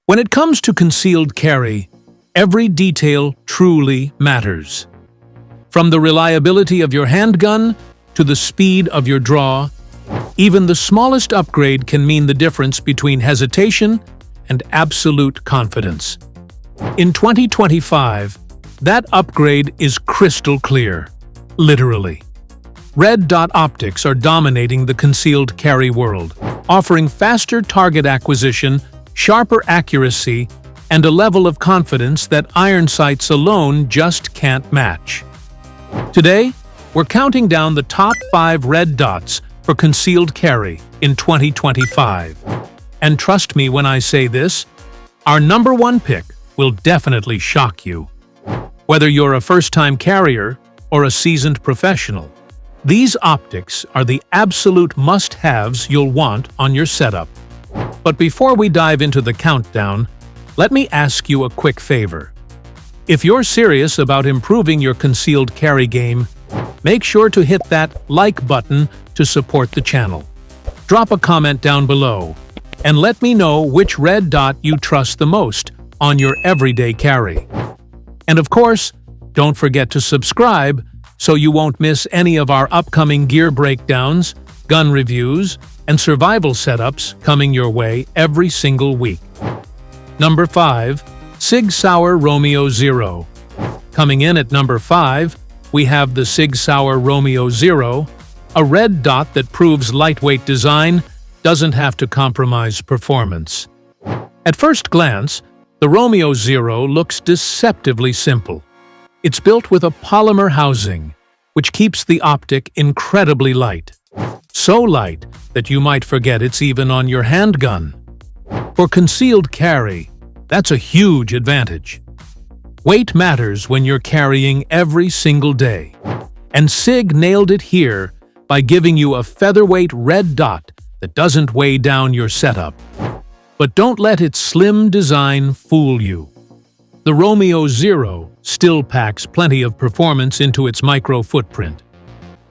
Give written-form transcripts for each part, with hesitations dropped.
When it comes to concealed carry, every detail truly matters. From the reliability of your handgun to the speed of your draw, even the smallest upgrade can mean the difference between hesitation and absolute confidence. In 2025, that upgrade is crystal clear, literally. Red dot optics are dominating the concealed carry world, offering faster target acquisition, sharper accuracy, and a level of confidence that iron sights alone just can't match. Today, we're counting down the top 5 red dots for concealed carry in 2025. And trust me when I say this, our number 1 pick will definitely shock you. Whether you're a first-time carrier or a seasoned professional, these optics are the absolute must-haves you'll want on your setup. But before we dive into the countdown, let me ask you a quick favor. If you're serious about improving your concealed carry game, make sure to hit that like button to support the channel. Drop a comment down below and let me know which red dot you trust the most on your everyday carry. And of course, don't forget to subscribe so you won't miss any of our upcoming gear breakdowns, gun reviews, and survival setups coming your way every single week. Number 5. SIG Sauer Romeo 0. Coming in at number 5, we have the SIG Sauer Romeo 0, a red dot that proves lightweight design doesn't have to compromise performance. At first glance, the Romeo 0 looks deceptively simple. It's built with a polymer housing, which keeps the optic incredibly light. So light that you might forget it's even on your handgun. For concealed carry, that's a huge advantage. Weight matters when you're carrying every single day. And SIG nailed it here by giving you a featherweight red dot that doesn't weigh down your setup. But don't let its slim design fool you. The Romeo 0 still packs plenty of performance into its micro footprint.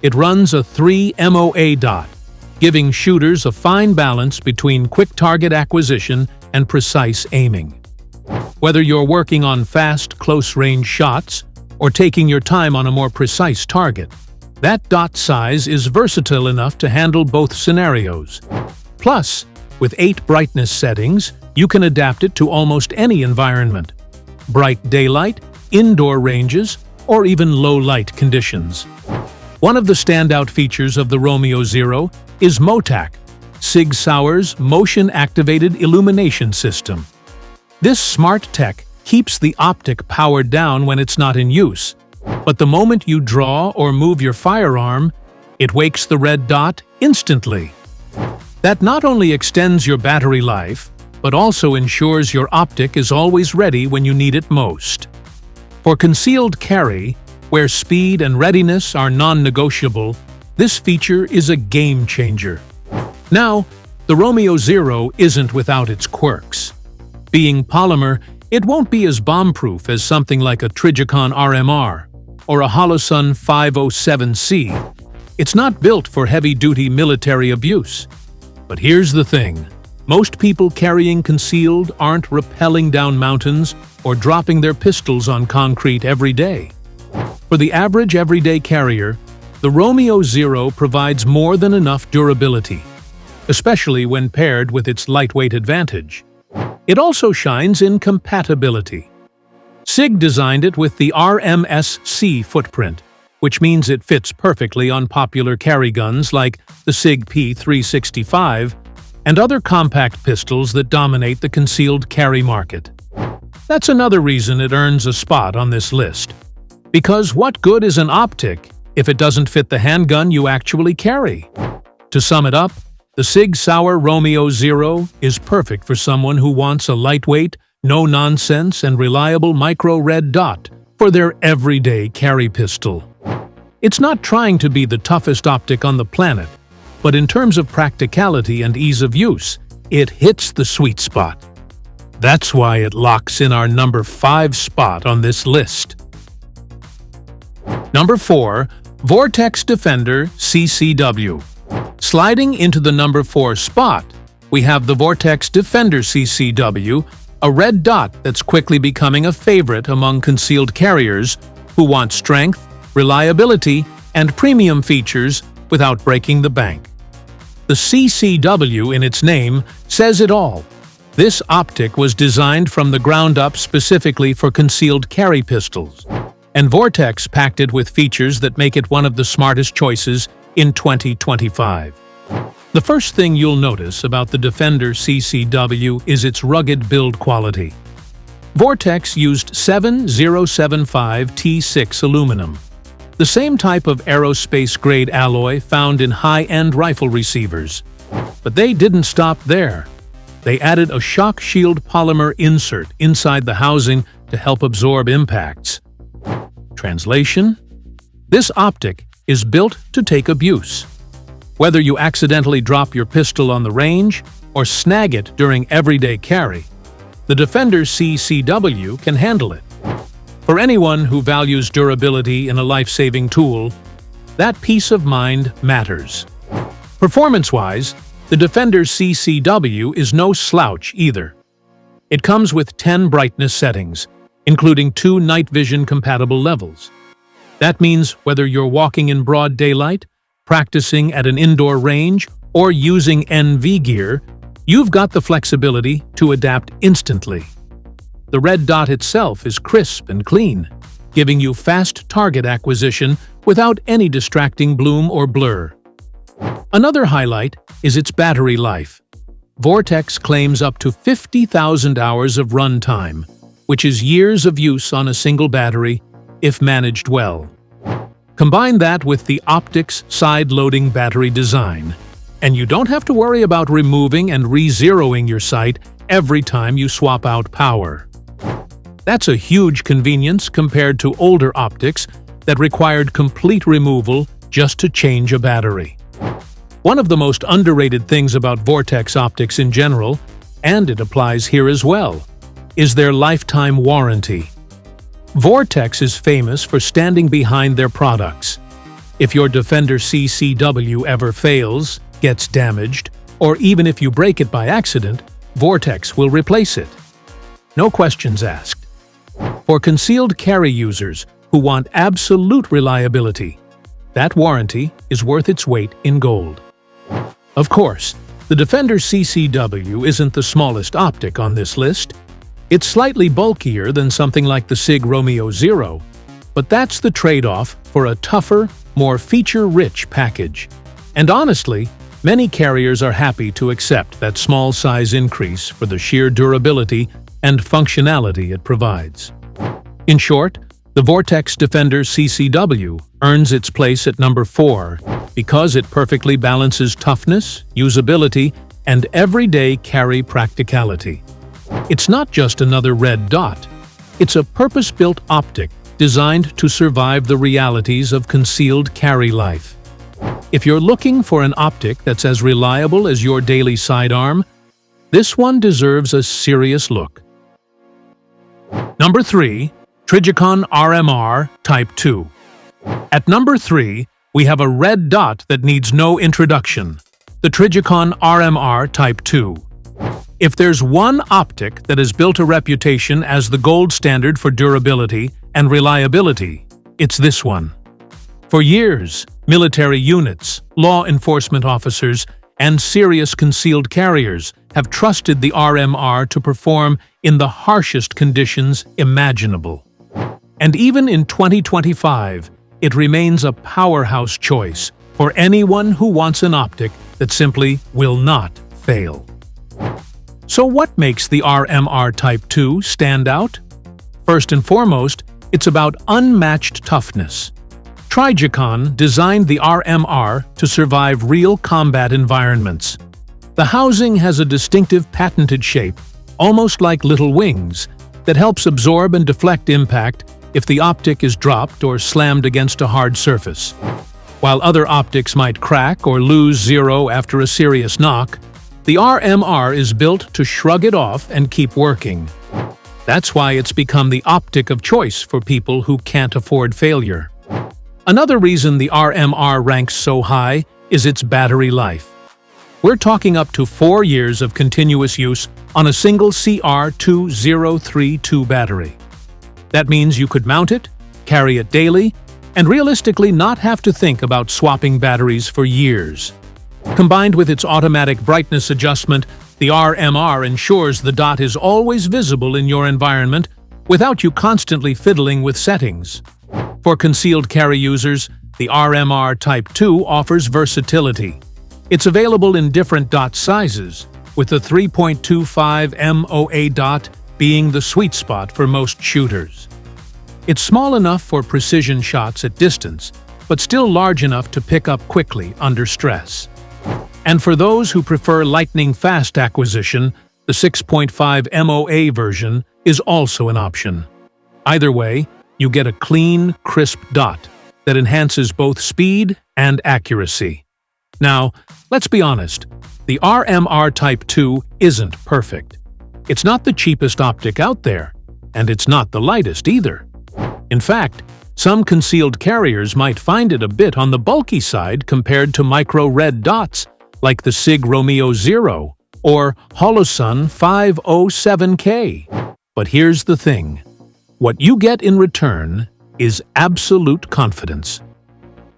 It runs a 3 MOA dot, giving shooters a fine balance between quick target acquisition and precise aiming. Whether you're working on fast, close-range shots or taking your time on a more precise target, that dot size is versatile enough to handle both scenarios. Plus, with 8 brightness settings, you can adapt it to almost any environment: bright daylight, indoor ranges, or even low-light conditions. One of the standout features of the Romeo 0 is MOTAC, SIG Sauer's motion-activated illumination system. This smart tech keeps the optic powered down when it's not in use, but the moment you draw or move your firearm, it wakes the red dot instantly. That not only extends your battery life, but also ensures your optic is always ready when you need it most. For concealed carry, where speed and readiness are non-negotiable, this feature is a game changer. Now, the Romeo 0 isn't without its quirks. Being polymer, it won't be as bomb-proof as something like a Trijicon RMR or a Holosun 507C. It's not built for heavy-duty military abuse. But here's the thing. Most people carrying concealed aren't rappelling down mountains or dropping their pistols on concrete every day. For the average everyday carrier, the Romeo 0 provides more than enough durability, especially when paired with its lightweight advantage. It also shines in compatibility. SIG designed it with the RMSC footprint, which means it fits perfectly on popular carry guns like the SIG P365 and other compact pistols that dominate the concealed carry market. That's another reason it earns a spot on this list. Because what good is an optic if it doesn't fit the handgun you actually carry? To sum it up, the SIG Sauer Romeo 0 is perfect for someone who wants a lightweight, no-nonsense, and reliable micro-red dot for their everyday carry pistol. It's not trying to be the toughest optic on the planet, but in terms of practicality and ease of use, it hits the sweet spot. That's why it locks in our number 5 spot on this list. Number 4. Vortex Defender CCW. Sliding into the number 4 spot, we have the Vortex Defender CCW, a red dot that's quickly becoming a favorite among concealed carriers who want strength, reliability, and premium features without breaking the bank. The CCW in its name says it all. This optic was designed from the ground up specifically for concealed carry pistols, and Vortex packed it with features that make it one of the smartest choices in 2025. The first thing you'll notice about the Defender CCW is its rugged build quality. Vortex used 7075 T6 aluminum, the same type of aerospace-grade alloy found in high-end rifle receivers. But they didn't stop there. They added a shock shield polymer insert inside the housing to help absorb impacts. Translation? This optic is built to take abuse. Whether you accidentally drop your pistol on the range or snag it during everyday carry, the Defender CCW can handle it. For anyone who values durability in a life-saving tool, that peace of mind matters. Performance-wise, the Defender CCW is no slouch either. It comes with 10 brightness settings, including 2 night vision compatible levels. That means whether you're walking in broad daylight, practicing at an indoor range, or using NV gear, you've got the flexibility to adapt instantly. The red dot itself is crisp and clean, giving you fast target acquisition without any distracting bloom or blur. Another highlight is its battery life. Vortex claims up to 50,000 hours of runtime, which is years of use on a single battery if managed well. Combine that with the optic's side-loading battery design, and you don't have to worry about removing and re-zeroing your sight every time you swap out power. That's a huge convenience compared to older optics that required complete removal just to change a battery. One of the most underrated things about Vortex optics in general, and it applies here as well, is their lifetime warranty. Vortex is famous for standing behind their products. If your Defender CCW ever fails, gets damaged, or even if you break it by accident, Vortex will replace it. No questions asked. For concealed carry users who want absolute reliability, that warranty is worth its weight in gold. Of course, the Defender CCW isn't the smallest optic on this list. It's slightly bulkier than something like the SIG Romeo 0, but that's the trade-off for a tougher, more feature-rich package. And honestly, many carriers are happy to accept that small size increase for the sheer durability and functionality it provides. In short, the Vortex Defender CCW earns its place at number 4 because it perfectly balances toughness, usability, and everyday carry practicality. It's not just another red dot. It's a purpose-built optic designed to survive the realities of concealed carry life. If you're looking for an optic that's as reliable as your daily sidearm, this one deserves a serious look. Number 3. Trijicon RMR Type 2. At number 3, we have a red dot that needs no introduction, the Trijicon RMR Type 2. If there's one optic that has built a reputation as the gold standard for durability and reliability, it's this one. For years, military units, law enforcement officers, and serious concealed carriers have trusted the RMR to perform in the harshest conditions imaginable. And even in 2025, it remains a powerhouse choice for anyone who wants an optic that simply will not fail. So what makes the RMR Type 2 stand out? First and foremost, it's about unmatched toughness. Trijicon designed the RMR to survive real combat environments. The housing has a distinctive patented shape, almost like little wings, that helps absorb and deflect impact if the optic is dropped or slammed against a hard surface. While other optics might crack or lose zero after a serious knock, the RMR is built to shrug it off and keep working. That's why it's become the optic of choice for people who can't afford failure. Another reason the RMR ranks so high is its battery life. We're talking up to 4 years of continuous use on a single CR2032 battery. That means you could mount it, carry it daily, and realistically not have to think about swapping batteries for years. Combined with its automatic brightness adjustment, the RMR ensures the dot is always visible in your environment without you constantly fiddling with settings. For concealed carry users, the RMR Type 2 offers versatility. It's available in different dot sizes, with the 3.25 MOA dot being the sweet spot for most shooters. It's small enough for precision shots at distance, but still large enough to pick up quickly under stress. And for those who prefer lightning-fast acquisition, the 6.5 MOA version is also an option. Either way, you get a clean, crisp dot that enhances both speed and accuracy. Now, let's be honest, the RMR Type 2 isn't perfect. It's not the cheapest optic out there, and it's not the lightest either. In fact, some concealed carriers might find it a bit on the bulky side compared to micro-red dots like the SIG Romeo 0 or Holosun 507K. But here's the thing. What you get in return is absolute confidence.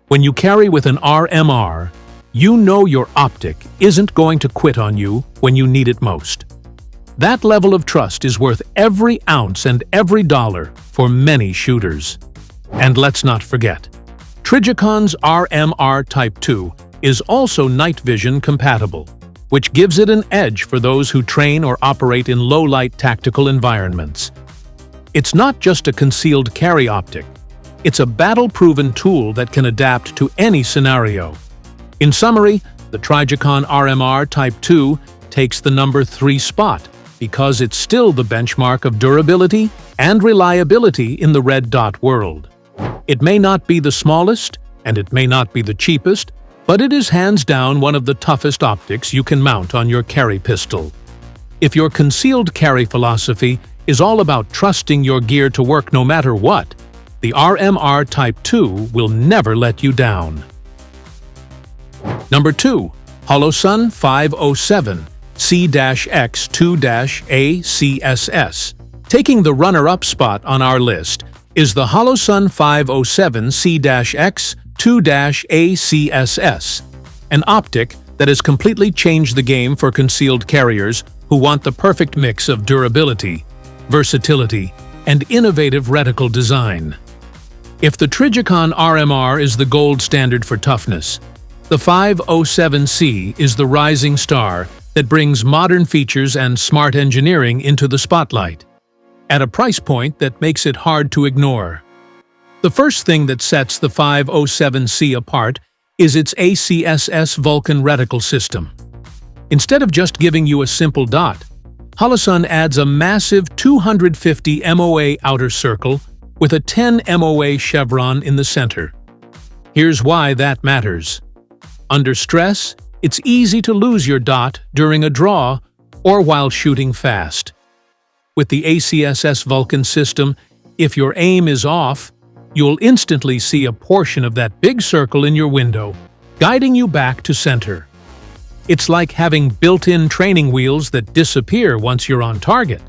When you carry with an RMR, you know your optic isn't going to quit on you when you need it most. That level of trust is worth every ounce and every dollar for many shooters. And let's not forget, Trijicon's RMR Type 2 is also night vision compatible, which gives it an edge for those who train or operate in low-light tactical environments. It's not just a concealed carry optic. It's a battle-proven tool that can adapt to any scenario. In summary, the Trijicon RMR Type 2 takes the number 3 spot because it's still the benchmark of durability and reliability in the red dot world. It may not be the smallest, and it may not be the cheapest, but it is hands down one of the toughest optics you can mount on your carry pistol. If your concealed carry philosophy is all about trusting your gear to work no matter what, the RMR Type 2 will never let you down. Number 2. Holosun 507 C-X2-ACSS. Taking the runner-up spot on our list is the Holosun 507 C-X2-ACSS, an optic that has completely changed the game for concealed carriers who want the perfect mix of durability, versatility, and innovative reticle design. If the Trijicon RMR is the gold standard for toughness, the 507C is the rising star that brings modern features and smart engineering into the spotlight, at a price point that makes it hard to ignore. The first thing that sets the 507C apart is its ACSS Vulcan reticle system. Instead of just giving you a simple dot, Holosun adds a massive 250 MOA outer circle with a 10 MOA chevron in the center. Here's why that matters. Under stress, it's easy to lose your dot during a draw or while shooting fast. With the ACSS Vulcan system, if your aim is off, you'll instantly see a portion of that big circle in your window, guiding you back to center. It's like having built-in training wheels that disappear once you're on target.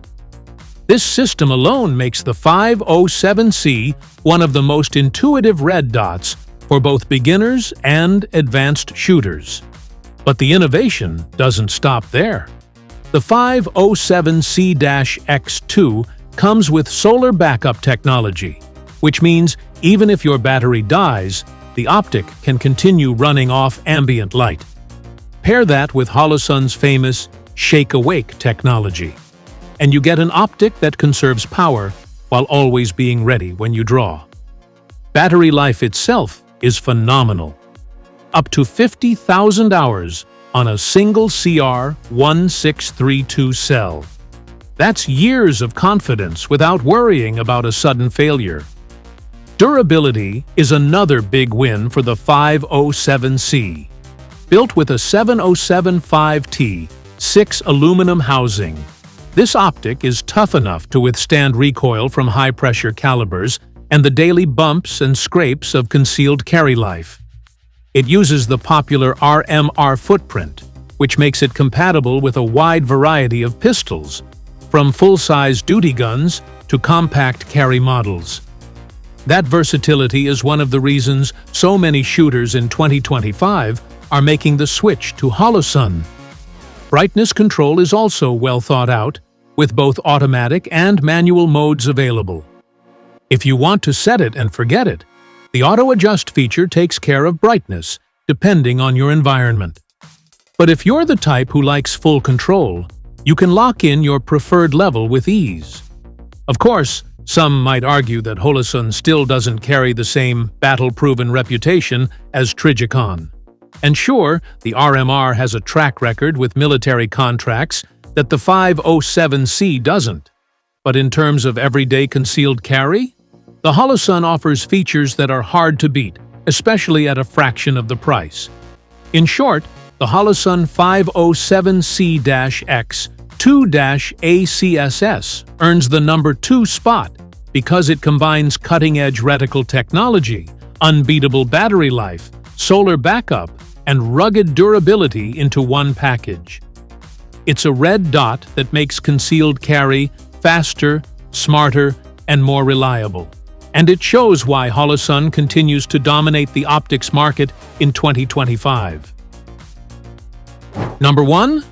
This system alone makes the 507C one of the most intuitive red dots for both beginners and advanced shooters. But the innovation doesn't stop there. The 507C-X2 comes with solar backup technology, which means even if your battery dies, the optic can continue running off ambient light. Pair that with Holosun's famous Shake Awake technology, and you get an optic that conserves power while always being ready when you draw. Battery life itself is phenomenal. Up to 50,000 hours on a single CR1632 cell. That's years of confidence without worrying about a sudden failure. Durability is another big win for the 507C. Built with a 7075T 6 aluminum housing, this optic is tough enough to withstand recoil from high-pressure calibers and the daily bumps and scrapes of concealed carry life. It uses the popular RMR footprint, which makes it compatible with a wide variety of pistols, from full-size duty guns to compact carry models. That versatility is one of the reasons so many shooters in 2025 are making the switch to Holosun. Brightness control is also well thought out, with both automatic and manual modes available. If you want to set it and forget it, the auto-adjust feature takes care of brightness, depending on your environment. But if you're the type who likes full control, you can lock in your preferred level with ease. Of course, some might argue that Holosun still doesn't carry the same battle-proven reputation as Trijicon. And sure, the RMR has a track record with military contracts that the 507C doesn't. But in terms of everyday concealed carry, the Holosun offers features that are hard to beat, especially at a fraction of the price. In short, the Holosun 507C-X 2-ACSS earns the number 2 spot because it combines cutting-edge reticle technology, unbeatable battery life, solar backup, and rugged durability into one package. It's a red dot that makes concealed carry faster, smarter, and more reliable. And it shows why Holosun continues to dominate the optics market in 2025. Number 1.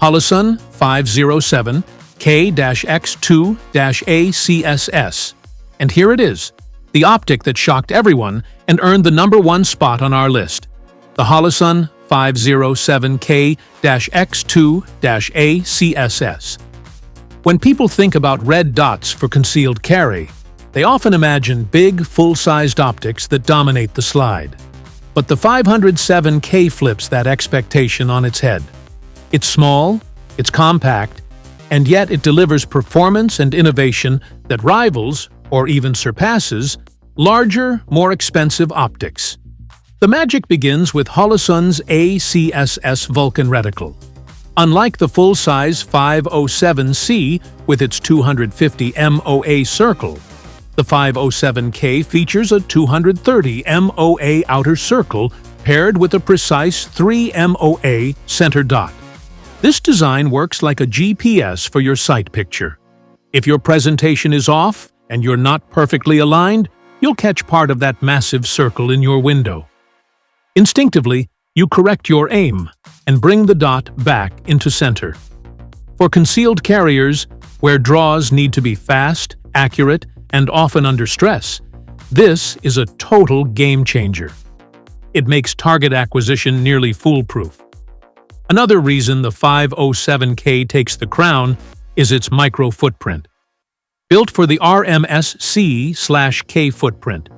Holosun 507K-X2-ACSS. And here it is, the optic that shocked everyone and earned the number 1 spot on our list. The Holosun 507K-X2-ACSS. When people think about red dots for concealed carry, they often imagine big, full-sized optics that dominate the slide. But the 507K flips that expectation on its head. It's small, it's compact, and yet it delivers performance and innovation that rivals, or even surpasses, larger, more expensive optics. The magic begins with Holosun's ACSS Vulcan reticle. Unlike the full-size 507C with its 250 MOA circle, the 507K features a 230 MOA outer circle paired with a precise 3 MOA center dot. This design works like a GPS for your sight picture. If your presentation is off and you're not perfectly aligned, you'll catch part of that massive circle in your window. Instinctively, you correct your aim and bring the dot back into center. For concealed carriers, where draws need to be fast, accurate, and often under stress, this is a total game changer. It makes target acquisition nearly foolproof. Another reason the 507K takes the crown is its micro footprint. Built for the RMSC/K footprint,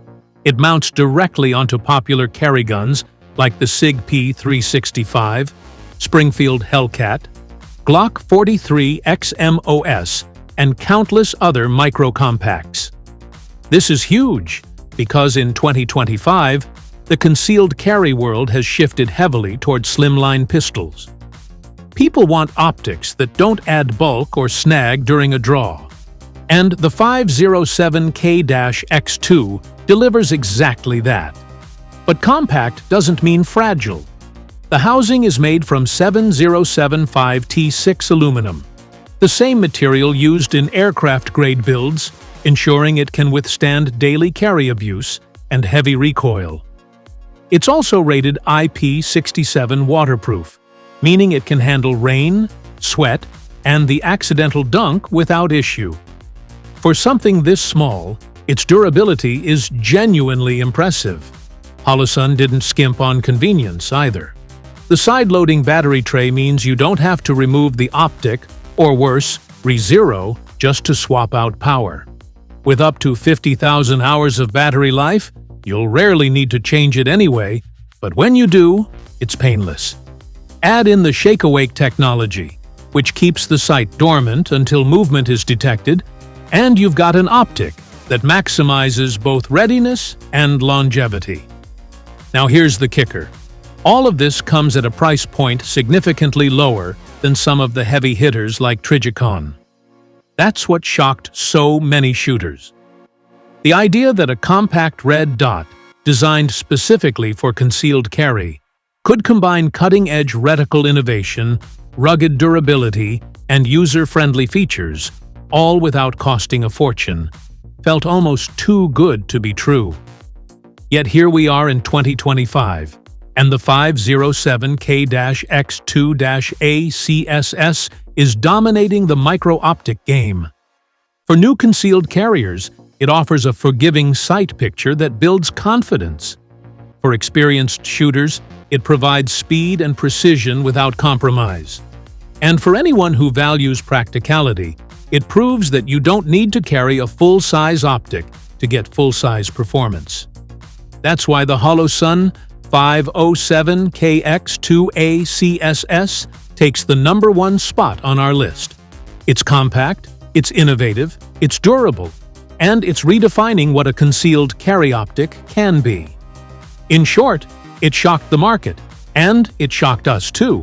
it mounts directly onto popular carry guns like the SIG P365, Springfield Hellcat, Glock 43 XMOS, and countless other micro-compacts. This is huge because in 2025, the concealed carry world has shifted heavily toward slimline pistols. People want optics that don't add bulk or snag during a draw. And the 507K-X2 delivers exactly that. But compact doesn't mean fragile. The housing is made from 7075T6 aluminum, the same material used in aircraft-grade builds, ensuring it can withstand daily carry abuse and heavy recoil. It's also rated IP67 waterproof, meaning it can handle rain, sweat, and the accidental dunk without issue. For something this small, its durability is genuinely impressive. Holosun didn't skimp on convenience either. The side-loading battery tray means you don't have to remove the optic, or worse, re-zero, just to swap out power. With up to 50,000 hours of battery life, you'll rarely need to change it anyway, but when you do, it's painless. Add in the shake-awake technology, which keeps the sight dormant until movement is detected, and you've got an optic that maximizes both readiness and longevity. Now here's the kicker. All of this comes at a price point significantly lower than some of the heavy hitters like Trijicon. That's what shocked so many shooters. The idea that a compact red dot, designed specifically for concealed carry, could combine cutting-edge reticle innovation, rugged durability, and user-friendly features, all without costing a fortune. Felt almost too good to be true. Yet here we are in 2025, and the 507K-X2-A CSS is dominating the micro-optic game. For new concealed carriers, it offers a forgiving sight picture that builds confidence. For experienced shooters, it provides speed and precision without compromise. And for anyone who values practicality, it proves that you don't need to carry a full-size optic to get full-size performance. That's why the Holosun 507KX2A CSS takes the #1 spot on our list. It's compact, it's innovative, it's durable, and it's redefining what a concealed carry optic can be. In short, it shocked the market, and it shocked us too.